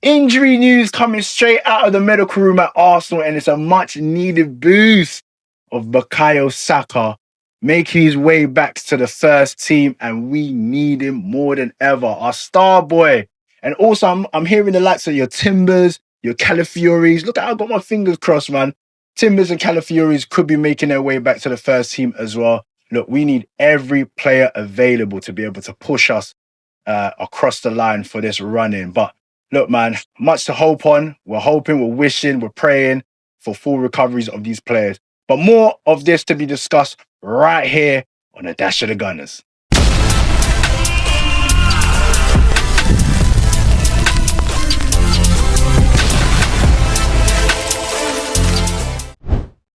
Injury news coming straight out of the medical room at Arsenal, and it's a much needed boost of Bukayo Saka making his way back to the first team, and we need him more than ever. Our star boy. And also, I'm hearing the likes of your Timbers, your Calafiores. Look, I've got my fingers crossed, man. Timbers and Calafiores could be making their way back to the first team as well. Look, we need every player available to be able to push us across the line for this run-in. But look, man, much to hope on. We're hoping, we're wishing, we're praying for full recoveries of these players. But more of this to be discussed right here on the Dash of the Gunners.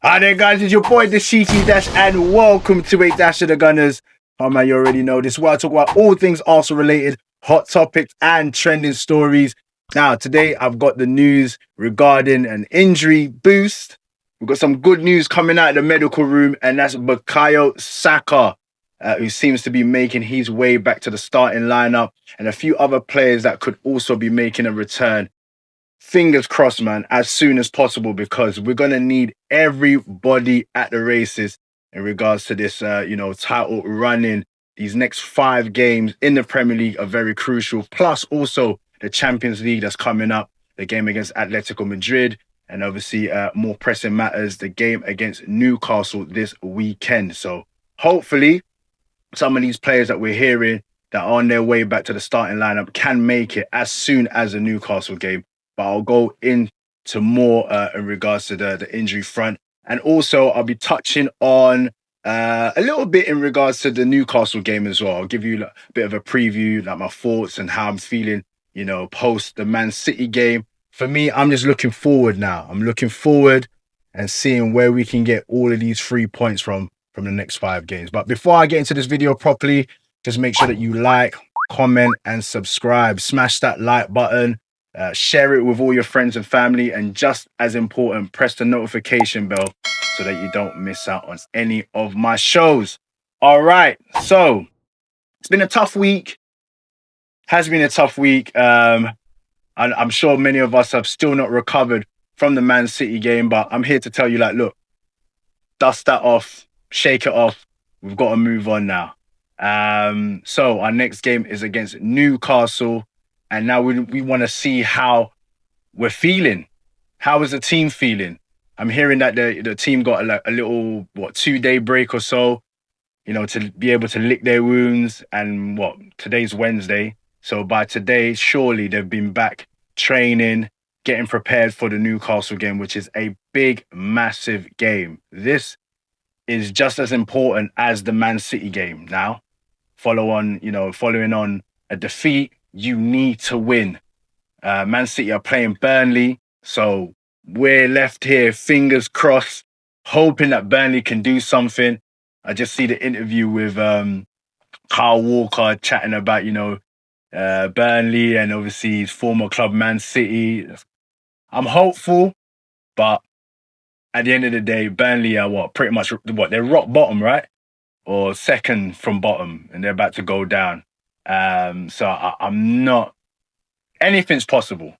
Hi there, guys. It's your boy, Dashiki Dash, and welcome to a Dash of the Gunners. Oh, man, you already know this. Where I talk about all things Arsenal related, hot topics, and trending stories. Now, today I've got the news regarding an injury boost. We've got some good news coming out of the medical room, and that's Bukayo Saka, who seems to be making his way back to the starting lineup, and a few other players that could also be making a return. Fingers crossed, man, as soon as possible, because we're going to need everybody at the races in regards to this, title running. These next 5 games in the Premier League are very crucial. Plus, also the Champions League that's coming up, the game against Atletico Madrid, and obviously more pressing matters, the game against Newcastle this weekend. So hopefully some of these players that we're hearing that are on their way back to the starting lineup can make it as soon as the Newcastle game. But I'll go into more in regards to the injury front. And also, I'll be touching on a little bit in regards to the Newcastle game as well. I'll give you a bit of a preview, like my thoughts and how I'm feeling, post the Man City game. For me, I'm just looking forward now. I'm looking forward and seeing where we can get all of these 3 points from the next 5 games. But before I get into this video properly, just make sure that you like, comment, and subscribe. Smash that like button. Share it with all your friends and family, and just as important, press the notification bell so that you don't miss out on any of my shows. All right, so it's been a tough week. Has been a tough week. I'm sure many of us have still not recovered from the Man City game, but I'm here to tell you, look, dust that off, shake it off. We've got to move on now. So our next game is against Newcastle. And now we want to see how we're feeling. How is the team feeling? I'm hearing that the team got a little, 2-day break or so, to be able to lick their wounds. And today's Wednesday. So by today, surely they've been back training, getting prepared for the Newcastle game, which is a big, massive game. This is just as important as the Man City game. Now, following on a defeat, you need to win. Man City are playing Burnley, so we're left here, fingers crossed, hoping that Burnley can do something. I just see the interview with Kyle Walker chatting about, Burnley and obviously his former club, Man City. I'm hopeful, but at the end of the day, Burnley are pretty much they're rock bottom, right? Or second from bottom, and they're about to go down. So I'm not, anything's possible.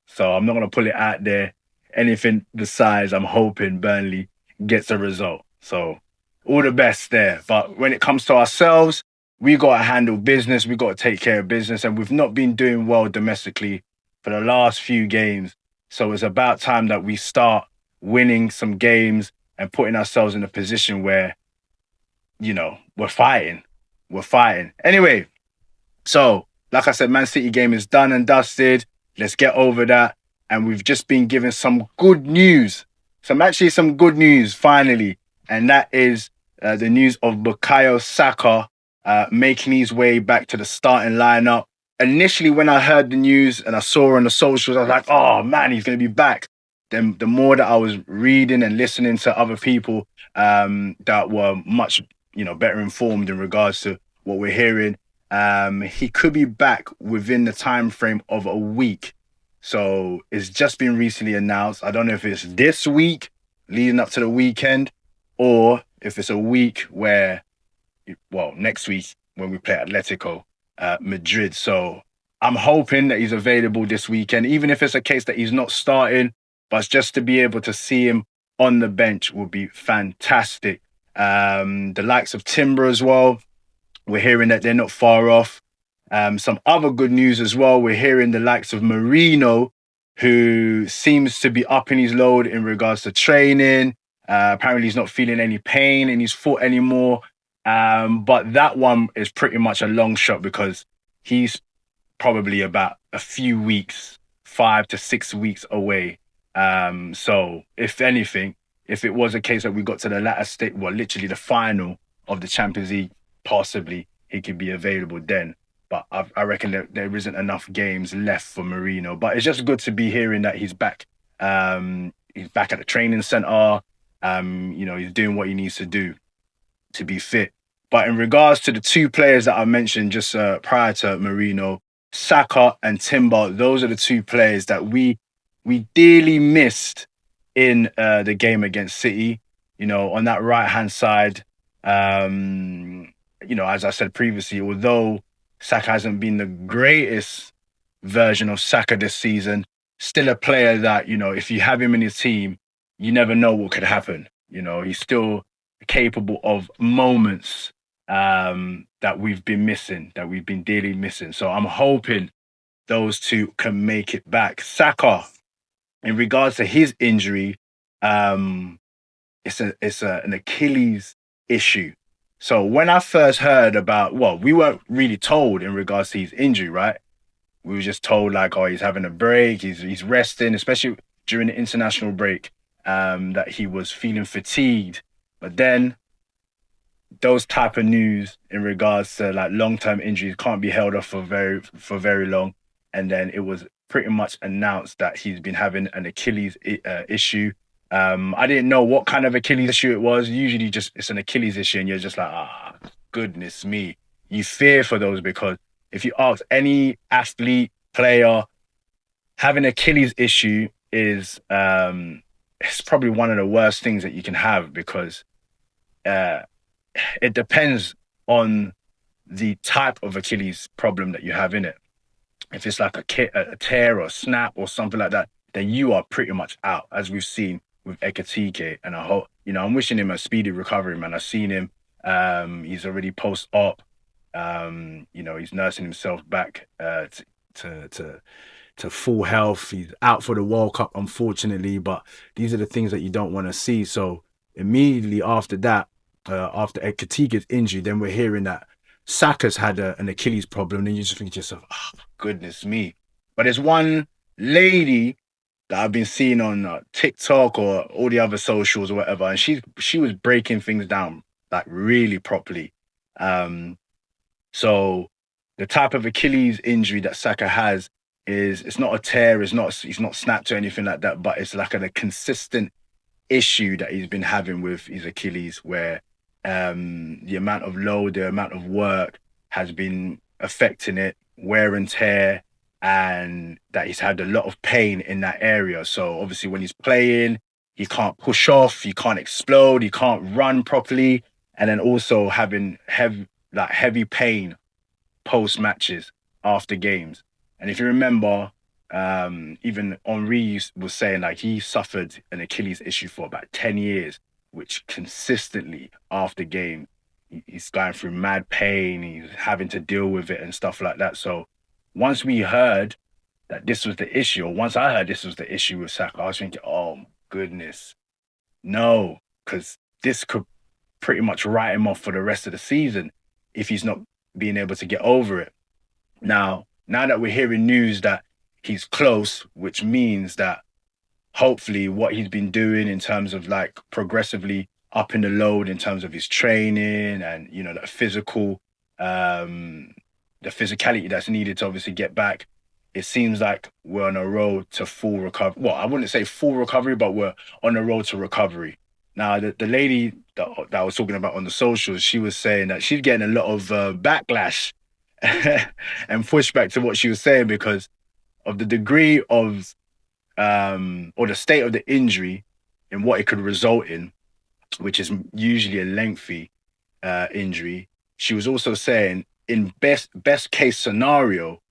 So I'm not going to put it out there. Anything besides, I'm hoping Burnley gets a result. So all the best there. But when it comes to ourselves, we got to handle business. We got to take care of business. And we've not been doing well domestically for the last few games. So it's about time that we start winning some games and putting ourselves in a position where, we're fighting. We're fighting. Anyway, so, like I said, Man City game is done and dusted. Let's get over that. And we've just been given some good news. Some good news, finally. And that is the news of Bukayo Saka making his way back to the starting lineup. Initially, when I heard the news and I saw on the socials, I was like, oh, man, he's going to be back. Then the more that I was reading and listening to other people that were much, better informed in regards to what we're hearing, he could be back within the time frame of a week. So it's just been recently announced. I don't know if it's this week leading up to the weekend, or if it's a week where, next week when we play Atletico Madrid. So I'm hoping that he's available this weekend, even if it's a case that he's not starting, but just to be able to see him on the bench would be fantastic. The likes of Timber as well. We're hearing that they're not far off. Some other good news as well. We're hearing the likes of Marino, who seems to be upping his load in regards to training. Apparently, he's not feeling any pain in his foot anymore. But that one is pretty much a long shot because he's probably about a few weeks, 5 to 6 weeks away. So, if anything, if it was a case that we got to the latter state, well, literally the final of the Champions League, possibly he could be available then. But I reckon that there isn't enough games left for Marino. But it's just good to be hearing that he's back. He's back at the training center. He's doing what he needs to do to be fit. But in regards to the two players that I mentioned just prior to Marino, Saka and Timber, those are the two players that we dearly missed in the game against City. On that right-hand side, as I said previously, although Saka hasn't been the greatest version of Saka this season, still a player that, if you have him in his team, you never know what could happen. He's still capable of moments that we've been missing, that we've been dearly missing. So I'm hoping those two can make it back. Saka, in regards to his injury, it's an Achilles issue. So when I first heard we weren't really told in regards to his injury, right? We were just told he's having a break, he's resting, especially during the international break, that he was feeling fatigued. But then those type of news in regards to long-term injuries can't be held off for very long. And then it was pretty much announced that he's been having an Achilles issue. I didn't know what kind of Achilles issue it was. Usually it's an Achilles issue and you're just like, goodness me. You fear for those because if you ask any athlete, player, having an Achilles issue is it's probably one of the worst things that you can have because it depends on the type of Achilles problem that you have in it. If it's like a tear or snap or something like that, then you are pretty much out, as we've seen with Ekatike. And I hope, I'm wishing him a speedy recovery, man. I've seen him. He's already post-op. He's nursing himself back to full health. He's out for the World Cup, unfortunately, but these are the things that you don't want to see. So immediately after that, after Ekatike's injury, then we're hearing that Saka's had an Achilles problem, and you just think to yourself, goodness me. But there's one lady that I've been seeing on TikTok or all the other socials or whatever, and she was breaking things down really properly. So the type of Achilles injury that Saka has is it's not a tear, it's not snapped or anything like that, but it's like a consistent issue that he's been having with his Achilles where the amount of load, the amount of work has been affecting it, wear and tear, and that he's had a lot of pain in that area. So obviously when he's playing, he can't push off, he can't explode, he can't run properly, and then also having heavy pain post matches after games. And if you remember, even Henry was saying he suffered an Achilles issue for about 10 years, which consistently after game, he's going through mad pain, he's having to deal with it and stuff like that. So once we heard that this was the issue, or once I heard this was the issue with Saka, I was thinking, oh goodness, no, because this could pretty much write him off for the rest of the season if he's not being able to get over it. Now that we're hearing news that he's close, which means that hopefully what he's been doing in terms of progressively upping the load in terms of his training and, the physicality that's needed to obviously get back, it seems like we're on a road to full recovery. Well, I wouldn't say full recovery, but we're on a road to recovery. Now, the lady that I was talking about on the socials, she was saying that she's getting a lot of backlash and pushback to what she was saying because of the degree of or the state of the injury and what it could result in, which is usually a lengthy injury. She was also saying in best case scenario,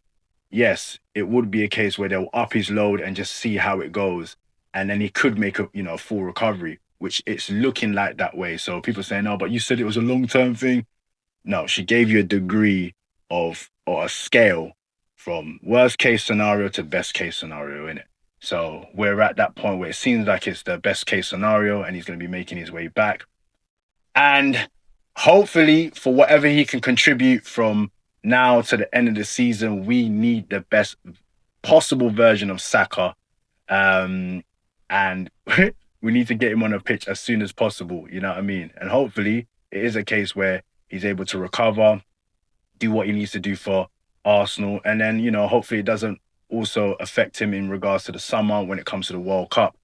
yes, it would be a case where they'll up his load and just see how it goes. And then he could make a, full recovery, which it's looking like that way. So people saying, no, but you said it was a long-term thing. No, she gave you a degree of, or a scale from worst case scenario to best case scenario in it. So we're at that point where it seems like it's the best case scenario and he's going to be making his way back. And hopefully, for whatever he can contribute from now to the end of the season, we need the best possible version of Saka. And we need to get him on a pitch as soon as possible. You know what I mean? And hopefully, it is a case where he's able to recover, do what he needs to do for Arsenal. And then, hopefully it doesn't also affect him in regards to the summer when it comes to the World Cup.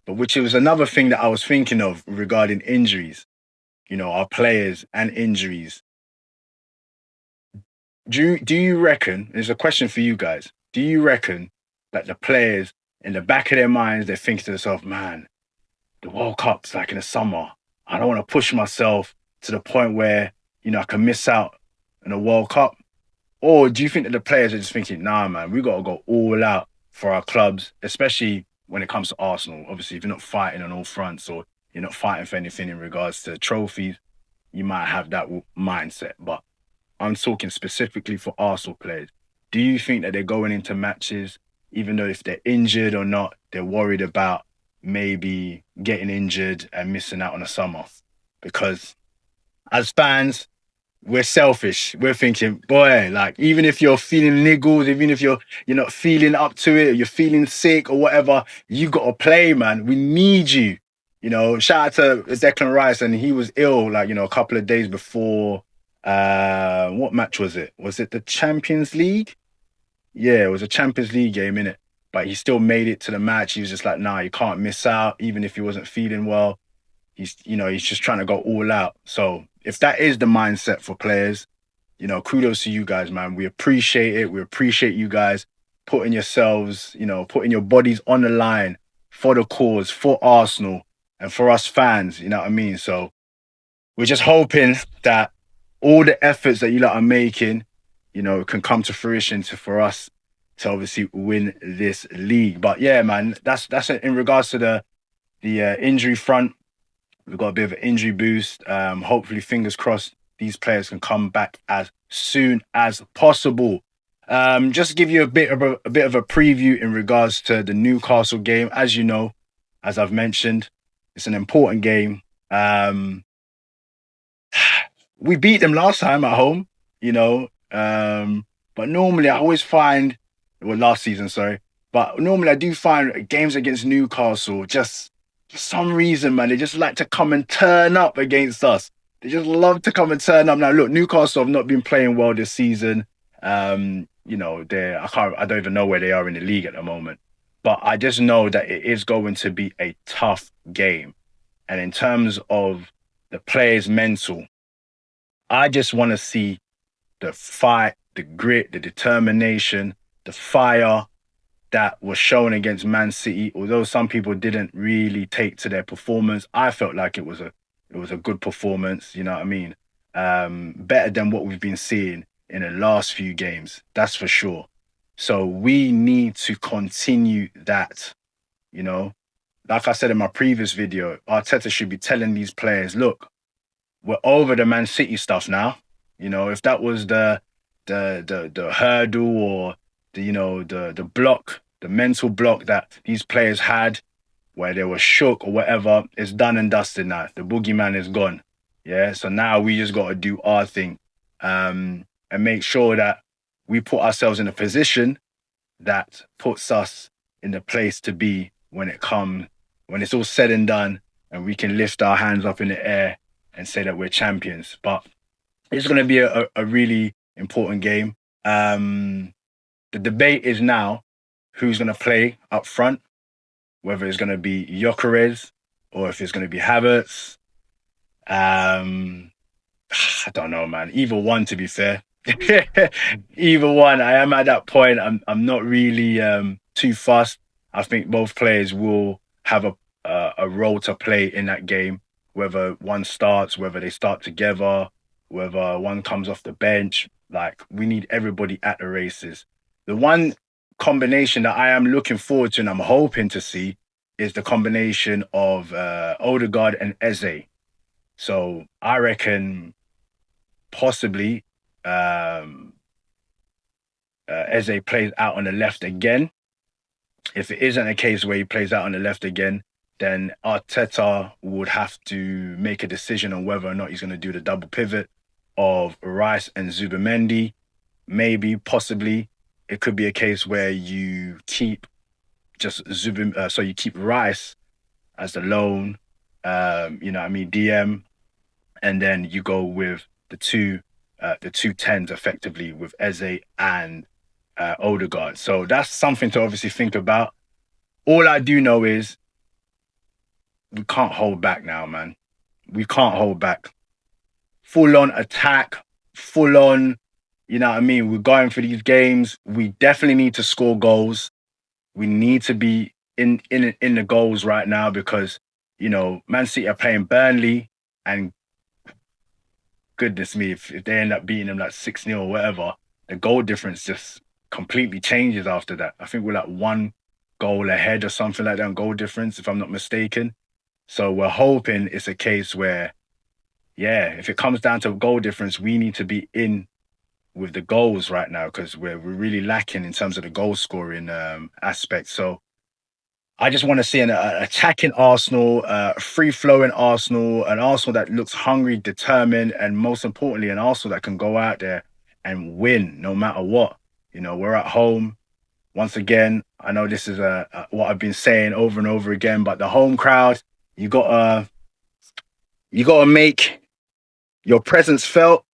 But which was another thing that I was thinking of regarding injuries, our players and injuries. Do you reckon, there's a question for you guys, do you reckon that the players, in the back of their minds, they're thinking to themselves, man, the World Cup's like in the summer. I don't want to push myself to the point where, I can miss out on a World Cup? Or do you think that the players are just thinking, nah, man, we got to go all out for our clubs, especially when it comes to Arsenal? Obviously, if you're not fighting on all fronts or you're not fighting for anything in regards to trophies, you might have that mindset. But I'm talking specifically for Arsenal players. Do you think that they're going into matches, even though if they're injured or not, they're worried about maybe getting injured and missing out on the summer? Because as fans, we're selfish. We're thinking, boy, like even if you're feeling niggles, even if you're not feeling up to it, or you're feeling sick or whatever, you gotta play, man. We need you. Shout out to Declan Rice, and he was ill, like, a couple of days before. What match was it? Was it the Champions League? Yeah, it was a Champions League game, innit? But he still made it to the match. He was just like, nah, you can't miss out, even if he wasn't feeling well. He's just trying to go all out. So if that is the mindset for players, kudos to you guys, man. We appreciate it. We appreciate you guys putting yourselves, putting your bodies on the line for the cause, for Arsenal, and for us fans. You know what I mean? So we're just hoping that all the efforts that you lot are making, can come to fruition for us to obviously win this league. But yeah, man, that's it in regards to the injury front. We've got a bit of an injury boost. Hopefully, fingers crossed, these players can come back as soon as possible. Just to give you a bit of a preview in regards to the Newcastle game. As you know, as I've mentioned, it's an important game. We beat them last time at home, but normally I always find, well, last season, sorry, but normally I do find games against Newcastle, just for some reason, man, they just like to come and turn up against us. They just love to come and turn up. Now, look, Newcastle have not been playing well this season. I don't even know where they are in the league at the moment, but I just know that it is going to be a tough game. And in terms of the players' mental, I just want to see the fight, the grit, the determination, the fire that was shown against Man City. Although some people didn't really take to their performance, I felt like it was a good performance. You know what I mean? Better than what we've been seeing in the last few games, that's for sure. So we need to continue that. Like I said in my previous video, Arteta should be telling these players, look, we're over the Man City stuff now. If that was the hurdle or the block, the mental block that these players had where they were shook or whatever, it's done and dusted now. The boogeyman is gone. Yeah. So now we just got to do our thing, and make sure that we put ourselves in a position that puts us in the place to be when it's all said and done, and we can lift our hands up in the air and say that we're champions. But it's going to be a really important game. The debate is now who's going to play up front, whether it's going to be Gyökeres or if it's going to be Havertz. I don't know, man. Either one, to be fair. Either one. I am at that point. I'm not really too fussed. I think both players will have a role to play in that game, whether one starts, whether they start together, whether one comes off the bench. Like, we need everybody at the races. The one combination that I am looking forward to and I'm hoping to see is the combination of Odegaard and Eze. So I reckon possibly um, Eze plays out on the left again. If it isn't a case where he plays out on the left again, then Arteta would have to make a decision on whether or not he's going to do the double pivot of Rice and Zubimendi. Maybe, possibly, it could be a case where you keep so you keep Rice as the lone, you know what I mean, DM, and then you go with the two tens effectively with Eze and Odegaard. So that's something to obviously think about. All I do know is we can't hold back now, man. We can't hold back. Full on attack, full on, you know what I mean? We're going for these games. We definitely need to score goals. We need to be in the goals right now because, you know, Man City are playing Burnley and goodness me, if they end up beating them like 6-0 or whatever, the goal difference just completely changes after that. I think we're like one goal ahead or something like that on goal difference, if I'm not mistaken. So we're hoping it's a case where, yeah, if it comes down to goal difference, we need to be in with the goals right now because we're really lacking in terms of the goal scoring aspect. So I just want to see an attacking Arsenal, free flowing Arsenal, an Arsenal that looks hungry, determined, and most importantly, an Arsenal that can go out there and win no matter what. You know, we're at home. Once again, I know this is what I've been saying over and over again, but the home crowd, you gotta make your presence felt.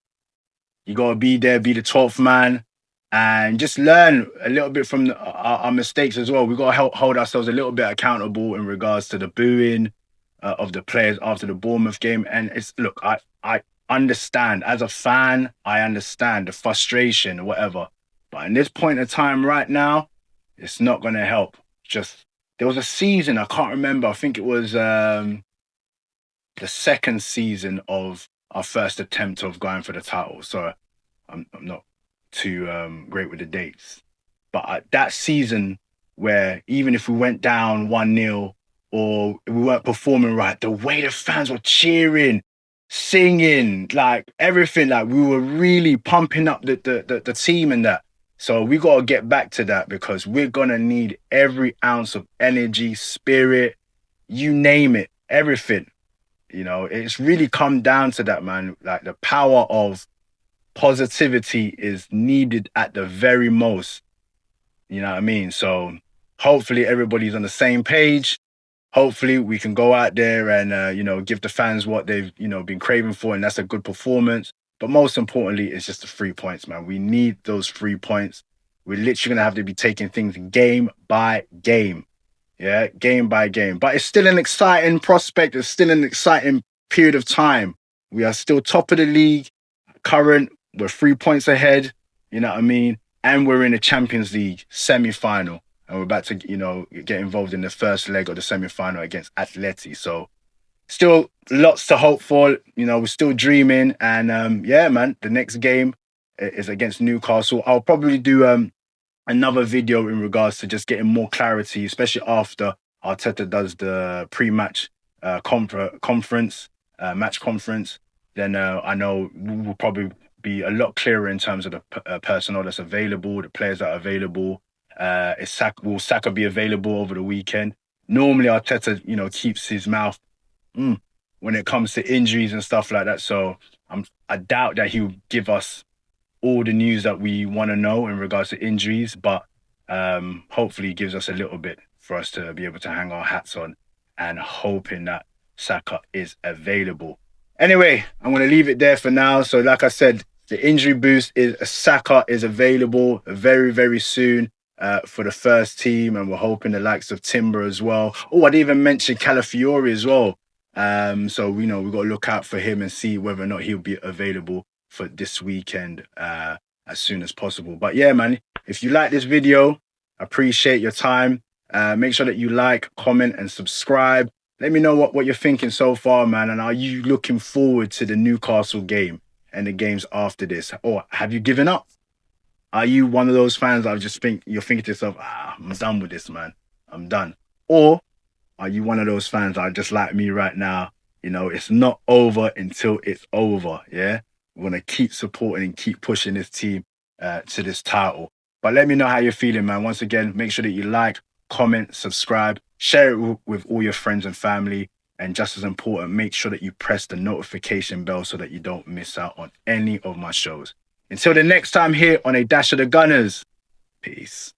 You gotta be there, be the 12th man, and just learn a little bit from our mistakes as well. We gotta hold ourselves a little bit accountable in regards to the booing of the players after the Bournemouth game. And it's look, I understand as a fan, I understand the frustration or whatever, but in this point of time right now, it's not gonna help. Just there was a season I can't remember. I think it was the second season of our first attempt of going for the title. So I'm not too great with the dates. But that season where even if we went down 1-0 or we weren't performing right, the way the fans were cheering, singing, like everything, like we were really pumping up the team and that. So we got to get back to that because we're going to need every ounce of energy, spirit, you name it, everything. You know, it's really come down to that, man. Like the power of positivity is needed at the very most. You know what I mean? So hopefully everybody's on the same page. Hopefully we can go out there and you know, give the fans what they've, you know, been craving for, and that's a good performance. But most importantly, it's just the 3 points, man. We need those 3 points. We're literally gonna have to be taking things game by game. Yeah, game by game. But it's still an exciting prospect. It's still an exciting period of time. We are still top of the league. Current, we're 3 points ahead. You know what I mean? And we're in the Champions League semi-final. And we're about to, you know, get involved in the first leg of the semi-final against Atleti. So still lots to hope for. You know, we're still dreaming. And yeah, man, the next game is against Newcastle. I'll probably do another video in regards to just getting more clarity, especially after Arteta does the pre-match conference, match conference. Then I know we'll probably be a lot clearer in terms of the personnel that's available, the players that are available. Will Saka be available over the weekend? Normally Arteta, you know, keeps his mouth when it comes to injuries and stuff like that. So I doubt that he'll give us all the news that we want to know in regards to injuries, but hopefully he gives us a little bit for us to be able to hang our hats on and hoping that Saka is available. Anyway, I'm going to leave it there for now. So like I said, the injury boost is Saka is available very, very soon for the first team, and we're hoping the likes of Timber as well. Oh, I'd even mention Calafiori as well. So, you know, we've got to look out for him and see whether or not he'll be available for this weekend as soon as possible. But yeah, man, if you like this video, appreciate your time. Make sure that you like, comment, and subscribe. Let me know what you're thinking so far, man. And are you looking forward to the Newcastle game and the games after this? Or have you given up? Are you one of those fans that just think you're thinking to yourself, I'm done with this, man. I'm done. Or are you one of those fans that are just like me right now? You know, it's not over until it's over. Yeah. We want to keep supporting and keep pushing this team to this title. But let me know how you're feeling, man. Once again, make sure that you like, comment, subscribe, share it with all your friends and family. And just as important, make sure that you press the notification bell so that you don't miss out on any of my shows. Until the next time here on A Dash of the Gunners, peace.